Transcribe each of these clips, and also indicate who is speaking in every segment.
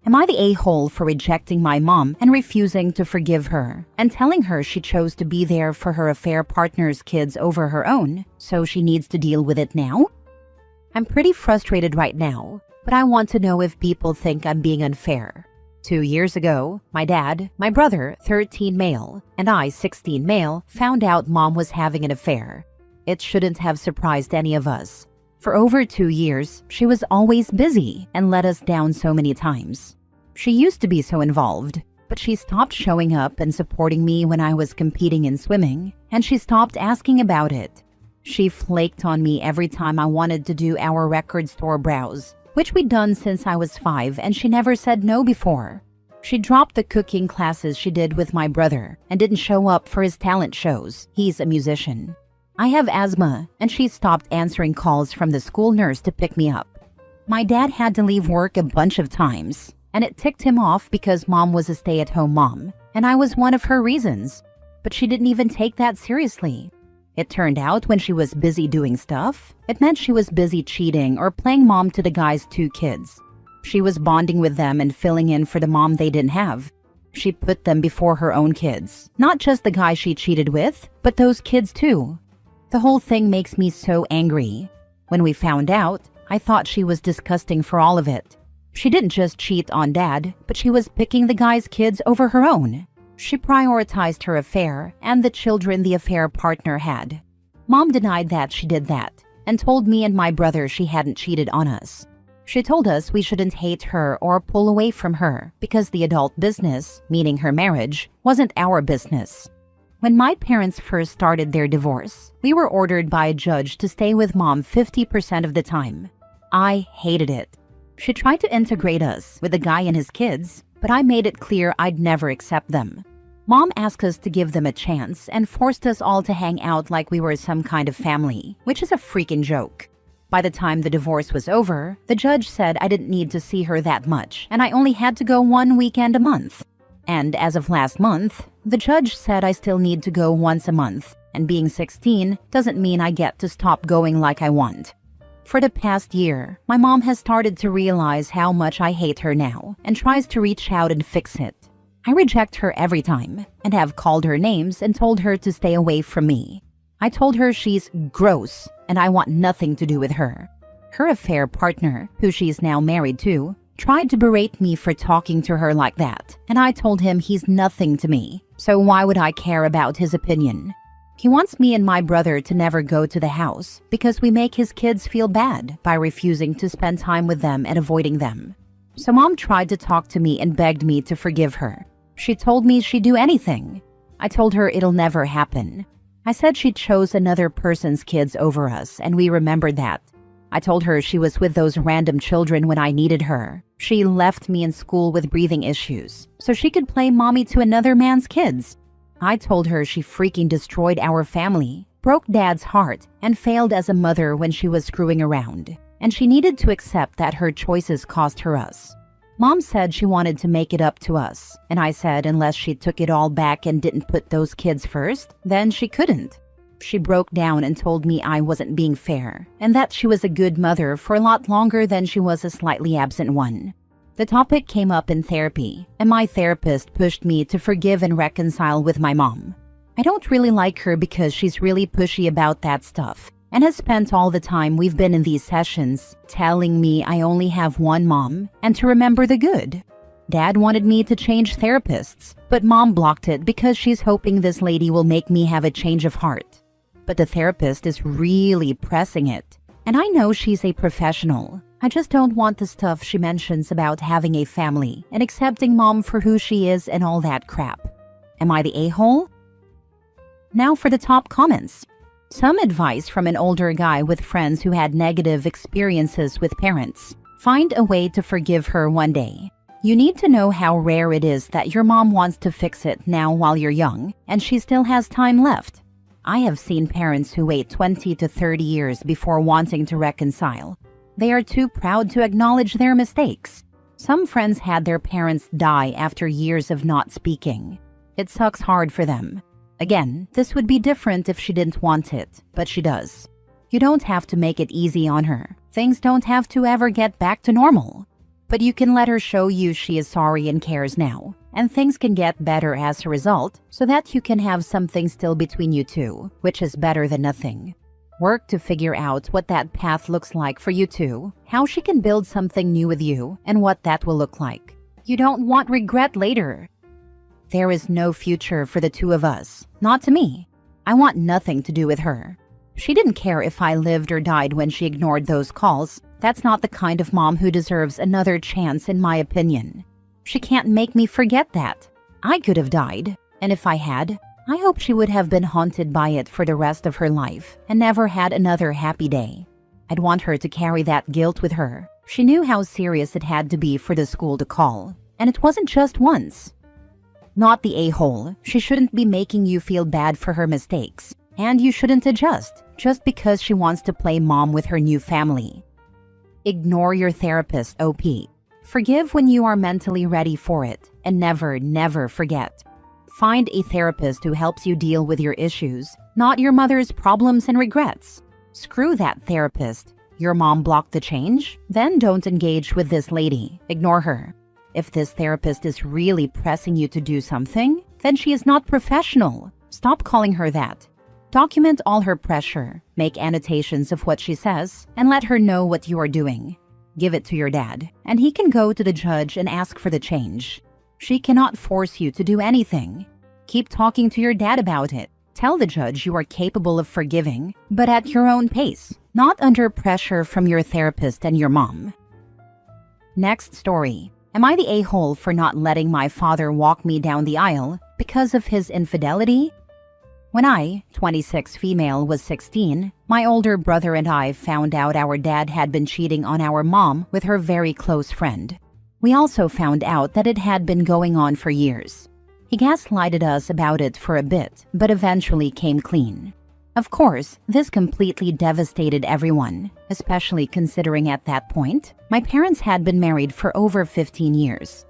Speaker 1: Am I the a-hole for rejecting my mom and refusing to forgive her and telling her she chose to be there for her affair partner's kids over her own, so she needs to deal with it now? I'm pretty frustrated right now, but I want to know if people think I'm being unfair. 2 years ago, my dad, my brother, 13 male, and I, 16 male, found out mom was having an affair. It shouldn't have surprised any of us. For over 2 years, she was always busy and let us down so many times. She used to be so involved, but she stopped showing up and supporting me when I was competing in swimming, and she stopped asking about it. She flaked on me every time I wanted to do our record store browse, which we'd done since I was 5, and she never said no before. She dropped the cooking classes she did with my brother and didn't show up for his talent shows. He's a musician. I have asthma, and she stopped answering calls from the school nurse to pick me up. My dad had to leave work a bunch of times, and it ticked him off because mom was a stay-at-home mom, and I was one of her reasons. But she didn't even take that seriously. It turned out when she was busy doing stuff, it meant she was busy cheating or playing mom to the guy's 2 kids. She was bonding with them and filling in for the mom they didn't have. She put them before her own kids, not just the guy she cheated with, but those kids too. The whole thing makes me so angry. When we found out, I thought she was disgusting for all of it. She didn't just cheat on dad, but she was picking the guy's kids over her own. She prioritized her affair and the children the affair partner had. Mom denied that she did that and told me and my brother she hadn't cheated on us. She told us we shouldn't hate her or pull away from her because the adult business, meaning her marriage, wasn't our business. When my parents first started their divorce, we were ordered by a judge to stay with mom 50% of the time. I hated it. She tried to integrate us with the guy and his kids, but I made it clear I'd never accept them. Mom asked us to give them a chance and forced us all to hang out like we were some kind of family, which is a freaking joke. By the time the divorce was over, the judge said I didn't need to see her that much and I only had to go 1 weekend a month. And as of last month, the judge said I still need to go once a month, and being 16 doesn't mean I get to stop going like I want. For the past year, my mom has started to realize how much I hate her now and tries to reach out and fix it. I reject her every time and have called her names and told her to stay away from me. I told her she's gross and I want nothing to do with her. Her affair partner, who she's now married to, tried to berate me for talking to her like that, and I told him he's nothing to me, so why would I care about his opinion? He wants me and my brother to never go to the house because we make his kids feel bad by refusing to spend time with them and avoiding them. So mom tried to talk to me and begged me to forgive her. She told me she'd do anything. I told her it'll never happen. I said she chose another person's kids over us, and we remembered that. I told her she was with those random children when I needed her. She left me in school with breathing issues, so she could play mommy to another man's kids. I told her she freaking destroyed our family, broke dad's heart, and failed as a mother when she was screwing around, and she needed to accept that her choices cost her us. Mom said she wanted to make it up to us, and I said unless she took it all back and didn't put those kids first, then she couldn't. She broke down and told me I wasn't being fair, and that she was a good mother for a lot longer than she was a slightly absent one. The topic came up in therapy, and my therapist pushed me to forgive and reconcile with my mom. I don't really like her because she's really pushy about that stuff, and has spent all the time we've been in these sessions telling me I only have one mom and to remember the good. Dad wanted me to change therapists, but mom blocked it because she's hoping this lady will make me have a change of heart. But the therapist is really pressing it, and I know she's a professional. I just don't want the stuff she mentions about having a family and accepting mom for who she is and all that crap. Am I the a-hole? Now for the top comments. Some advice from an older guy with friends who had negative experiences with parents. Find a way to forgive her one day. You need to know how rare it is that your mom wants to fix it now while you're young and she still has time left. I have seen parents who wait 20 to 30 years before wanting to reconcile. They are too proud to acknowledge their mistakes. Some friends had their parents die after years of not speaking. It sucks hard for them. Again, this would be different if she didn't want it, but she does. You don't have to make it easy on her. Things don't have to ever get back to normal. But you can let her show you she is sorry and cares now, and things can get better as a result so that you can have something still between you two, which is better than nothing. Work to figure out what that path looks like for you two, how she can build something new with you, and what that will look like. You don't want regret later. There is no future for the two of us, not to me. I want nothing to do with her. She didn't care if I lived or died when she ignored those calls. That's not the kind of mom who deserves another chance, in my opinion. She can't make me forget that. I could have died, and if I had, I hope she would have been haunted by it for the rest of her life and never had another happy day. I'd want her to carry that guilt with her. She knew how serious it had to be for the school to call, and it wasn't just once. Not the a-hole. She shouldn't be making you feel bad for her mistakes, and you shouldn't adjust just because she wants to play mom with her new family. Ignore your therapist, OP. Forgive when you are mentally ready for it, and never, never forget. Find a therapist who helps you deal with your issues, not your mother's problems and regrets. Screw that therapist. Your mom blocked the change? Then don't engage with this lady. Ignore her. If this therapist is really pressing you to do something, then she is not professional. Stop calling her that. Document all her pressure, make annotations of what she says, and let her know what you are doing. Give it to your dad, and he can go to the judge and ask for the change. She cannot force you to do anything. Keep talking to your dad about it. Tell the judge you are capable of forgiving, but at your own pace, not under pressure from your therapist and your mom. Next story. Am I the a-hole for not letting my father walk me down the aisle because of his infidelity? When I, 26 female, was 16, my older brother and I found out our dad had been cheating on our mom with her very close friend. We also found out that it had been going on for years. He gaslighted us about it for a bit, but eventually came clean. Of course, this completely devastated everyone, especially considering at that point, my parents had been married for over 15 years.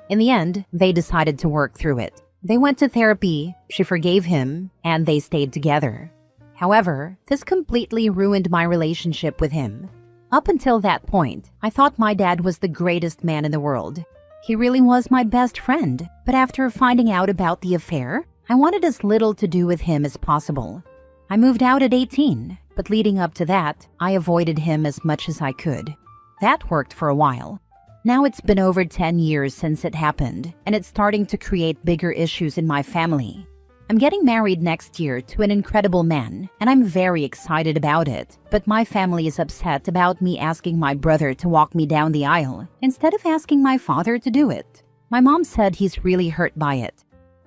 Speaker 1: In the end, they decided to work through it. They went to therapy, she forgave him, and they stayed together. However, this completely ruined my relationship with him. Up until that point, I thought my dad was the greatest man in the world. He really was my best friend, but after finding out about the affair, I wanted as little to do with him as possible. I moved out at 18, but leading up to that, I avoided him as much as I could. That worked for a while. Now it's been over 10 years since it happened, and it's starting to create bigger issues in my family. I'm getting married next year to an incredible man, and I'm very excited about it, but my family is upset about me asking my brother to walk me down the aisle instead of asking my father to do it. My mom said he's really hurt by it,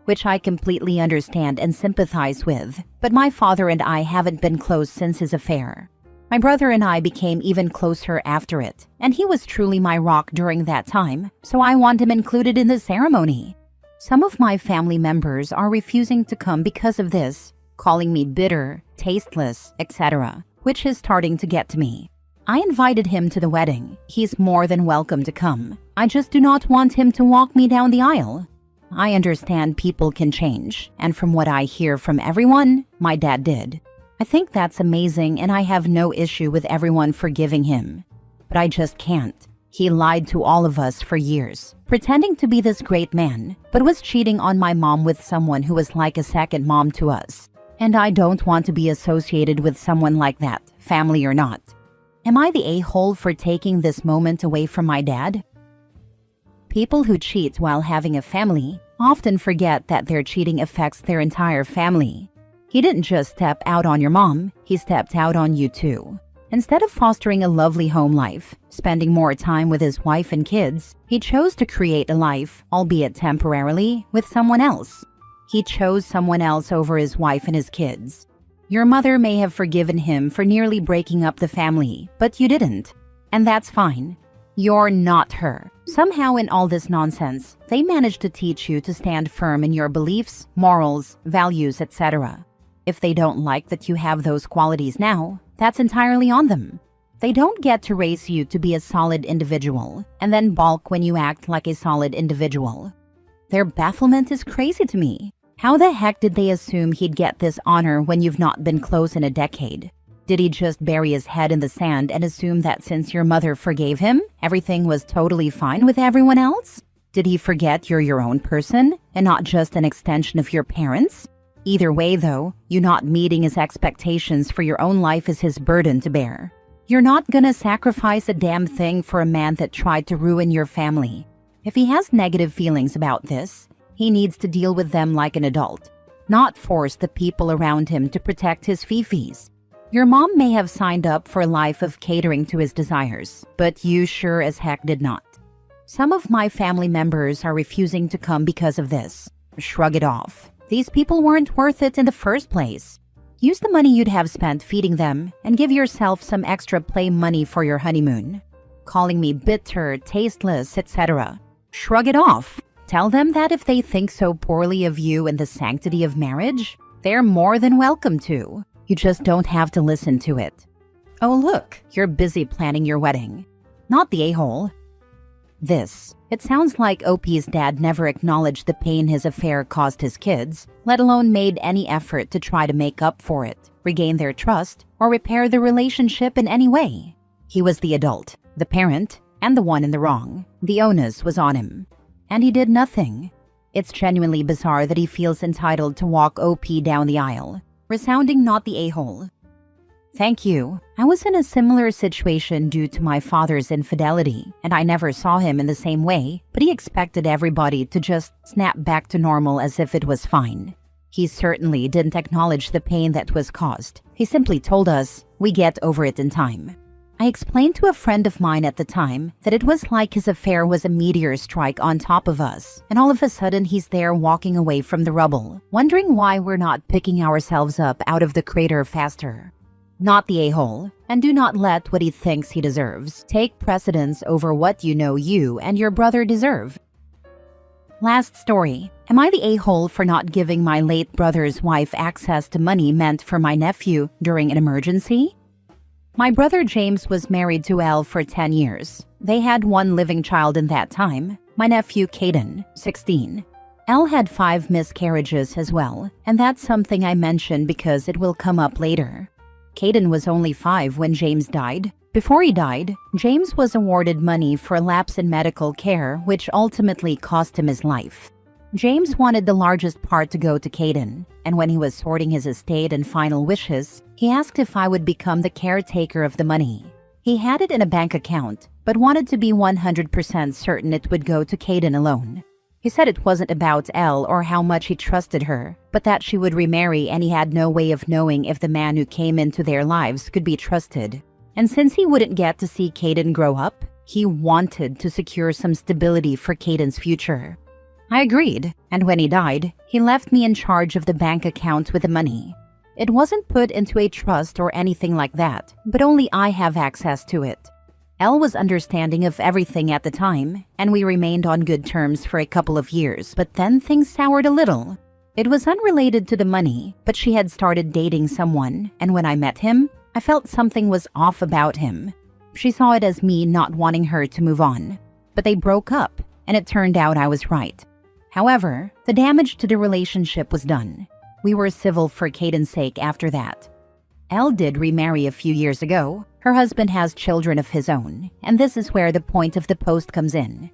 Speaker 1: which I completely understand and sympathize with, but my father and I haven't been close since his affair. My brother and I became even closer after it, and he was truly my rock during that time, so I want him included in the ceremony. Some of my family members are refusing to come because of this, calling me bitter, tasteless, etc., which is starting to get to me. I invited him to the wedding. He's more than welcome to come. I just do not want him to walk me down the aisle. I understand people can change, and from what I hear from everyone, my dad did. I think that's amazing, and I have no issue with everyone forgiving him. But I just can't. He lied to all of us for years, pretending to be this great man, but was cheating on my mom with someone who was like a second mom to us. And I don't want to be associated with someone like that, family or not. Am I the a-hole for taking this moment away from my dad? People who cheat while having a family often forget that their cheating affects their entire family. He didn't just step out on your mom, he stepped out on you too. Instead of fostering a lovely home life, spending more time with his wife and kids, he chose to create a life, albeit temporarily, with someone else. He chose someone else over his wife and his kids. Your mother may have forgiven him for nearly breaking up the family, but you didn't. And that's fine. You're not her. Somehow in all this nonsense, they managed to teach you to stand firm in your beliefs, morals, values, etc. If they don't like that you have those qualities now, that's entirely on them. They don't get to raise you to be a solid individual and then balk when you act like a solid individual. Their bafflement is crazy to me. How the heck did they assume he'd get this honor when you've not been close in a decade? Did he just bury his head in the sand and assume that since your mother forgave him, everything was totally fine with everyone else? Did he forget you're your own person and not just an extension of your parents? Either way, though, you not meeting his expectations for your own life is his burden to bear. You're not gonna sacrifice a damn thing for a man that tried to ruin your family. If he has negative feelings about this, he needs to deal with them like an adult, not force the people around him to protect his fifis. Your mom may have signed up for a life of catering to his desires, but you sure as heck did not. Some of my family members are refusing to come because of this. Shrug it off. These people weren't worth it in the first place. Use the money you'd have spent feeding them and give yourself some extra play money for your honeymoon. Calling me bitter, tasteless, etc. Shrug it off. Tell them that if they think so poorly of you and the sanctity of marriage, they're more than welcome to. You just don't have to listen to it. Oh look, you're busy planning your wedding. Not the a-hole. It sounds like OP's dad never acknowledged the pain his affair caused his kids, let alone made any effort to try to make up for it, regain their trust, or repair the relationship in any way. He was the adult, the parent, and the one in the wrong. The onus was on him. And he did nothing. It's genuinely bizarre that he feels entitled to walk OP down the aisle. Resounding not the a-hole. Thank you. I was in a similar situation due to my father's infidelity, and I never saw him in the same way, but he expected everybody to just snap back to normal as if it was fine. He certainly didn't acknowledge the pain that was caused. He simply told us, "We get over it in time." I explained to a friend of mine at the time that it was like his affair was a meteor strike on top of us, and all of a sudden he's there walking away from the rubble, wondering why we're not picking ourselves up out of the crater faster. Not the a-hole, and do not let what he thinks he deserves take precedence over what you know you and your brother deserve. Last story. Am I the a-hole for not giving my late brother's wife access to money meant for my nephew during an emergency? My brother James was married to Elle for 10 years. They had one living child in that time, my nephew Caden, 16. Elle had 5 miscarriages as well, and that's something I mention because it will come up later. Caden was only 5 when James died. Before he died, James was awarded money for a lapse in medical care, which ultimately cost him his life. James wanted the largest part to go to Caden, and when he was sorting his estate and final wishes, he asked if I would become the caretaker of the money. He had it in a bank account, but wanted to be 100% certain it would go to Caden alone. He said it wasn't about Elle or how much he trusted her, but that she would remarry and he had no way of knowing if the man who came into their lives could be trusted. And since he wouldn't get to see Caden grow up, he wanted to secure some stability for Caden's future. I agreed, and when he died, he left me in charge of the bank account with the money. It wasn't put into a trust or anything like that, but only I have access to it. Elle was understanding of everything at the time, and we remained on good terms for a couple of years, but then things soured a little. It was unrelated to the money, but she had started dating someone, and when I met him, I felt something was off about him. She saw it as me not wanting her to move on. But they broke up, and it turned out I was right. However, the damage to the relationship was done. We were civil for Caden's sake after that. Elle did remarry a few years ago. Her husband has children of his own, and this is where the point of the post comes in.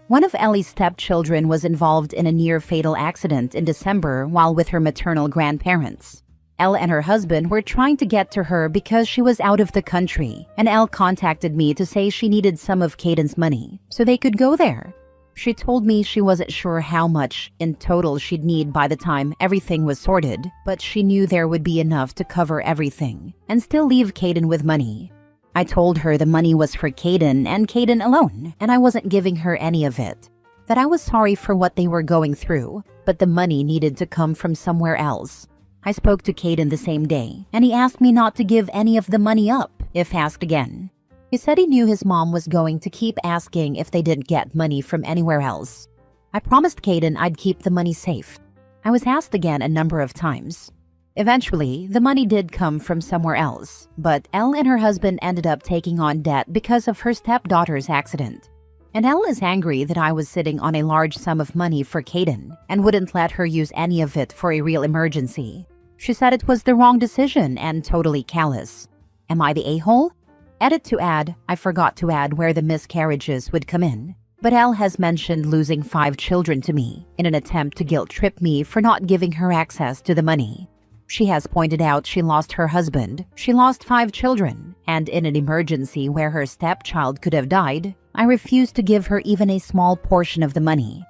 Speaker 1: One of Ellie's stepchildren was involved in a near-fatal accident in December while with her maternal grandparents. Elle and her husband were trying to get to her because she was out of the country, and Elle contacted me to say she needed some of Caden's money so they could go there. She told me she wasn't sure how much in total she'd need by the time everything was sorted, but she knew there would be enough to cover everything and still leave Caden with money. I told her the money was for Caden and Caden alone, and I wasn't giving her any of it. That I was sorry for what they were going through, but the money needed to come from somewhere else. I spoke to Caden the same day, and he asked me not to give any of the money up if asked again. He said he knew his mom was going to keep asking if they didn't get money from anywhere else. I promised Caden I'd keep the money safe. I was asked again a number of times. Eventually, the money did come from somewhere else, but Elle and her husband ended up taking on debt because of her stepdaughter's accident. And Elle is angry that I was sitting on a large sum of money for Caden and wouldn't let her use any of it for a real emergency. She said it was the wrong decision and totally callous. Am I the a-hole? Edit to add, I forgot to add where the miscarriages would come in. But Elle has mentioned losing 5 children to me in an attempt to guilt-trip me for not giving her access to the money. She has pointed out she lost her husband, she lost 5 children, and in an emergency where her stepchild could have died, I refused to give her even a small portion of the money.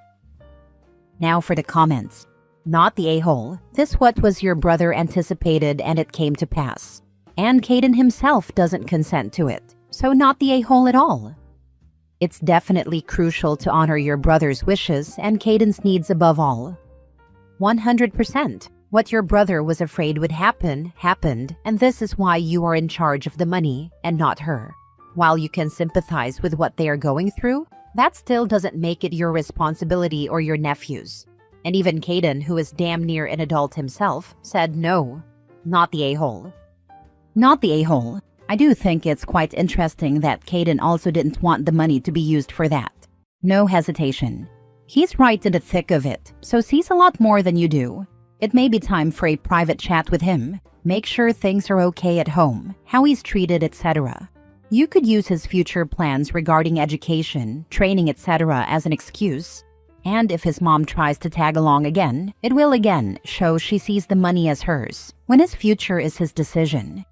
Speaker 1: Now for the comments. Not the a-hole. This what was your brother anticipated and it came to pass. And Caden himself doesn't consent to it, so not the a-hole at all. It's definitely crucial to honor your brother's wishes and Caden's needs above all. 100%. What your brother was afraid would happen, happened, and this is why you are in charge of the money and not her. While you can sympathize with what they are going through, that still doesn't make it your responsibility or your nephew's. And even Caden, who is damn near an adult himself, said no. Not the a-hole. Not the a-hole. I do think it's quite interesting that Caden also didn't want the money to be used for that. No hesitation. He's right in the thick of it, so sees a lot more than you do. It may be time for a private chat with him. Make sure things are okay at home, how he's treated, etc. You could use his future plans regarding education, training, etc. as an excuse. And if his mom tries to tag along again, it will again show she sees the money as hers, when his future is his decision.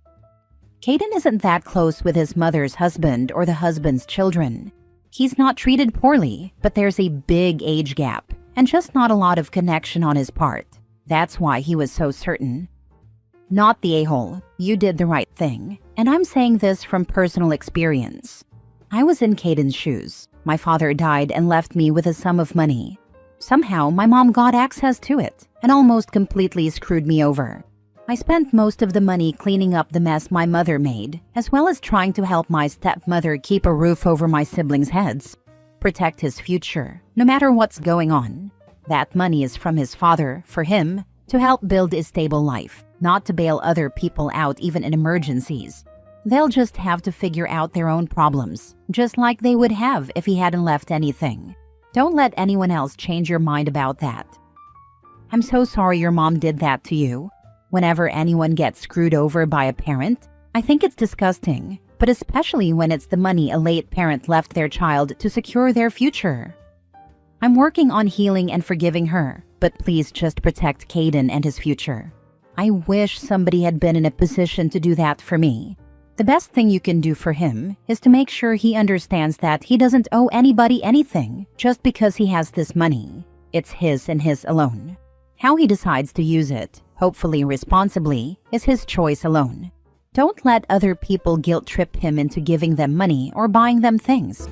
Speaker 1: Caden isn't that close with his mother's husband or the husband's children. He's not treated poorly, but there's a big age gap, and just not a lot of connection on his part. That's why he was so certain. Not the a-hole. You did the right thing, and I'm saying this from personal experience. I was in Caden's shoes. My father died and left me with a sum of money. Somehow, my mom got access to it and almost completely screwed me over. I spent most of the money cleaning up the mess my mother made, as well as trying to help my stepmother keep a roof over my siblings' heads, protect his future, no matter what's going on. That money is from his father, for him, to help build a stable life, not to bail other people out even in emergencies. They'll just have to figure out their own problems, just like they would have if he hadn't left anything. Don't let anyone else change your mind about that. I'm so sorry your mom did that to you. Whenever anyone gets screwed over by a parent, I think it's disgusting, but especially when it's the money a late parent left their child to secure their future. I'm working on healing and forgiving her, but please just protect Caden and his future. I wish somebody had been in a position to do that for me. The best thing you can do for him is to make sure he understands that he doesn't owe anybody anything just because he has this money. It's his and his alone. How he decides to use it, hopefully responsibly, is his choice alone. Don't let other people guilt-trip him into giving them money or buying them things.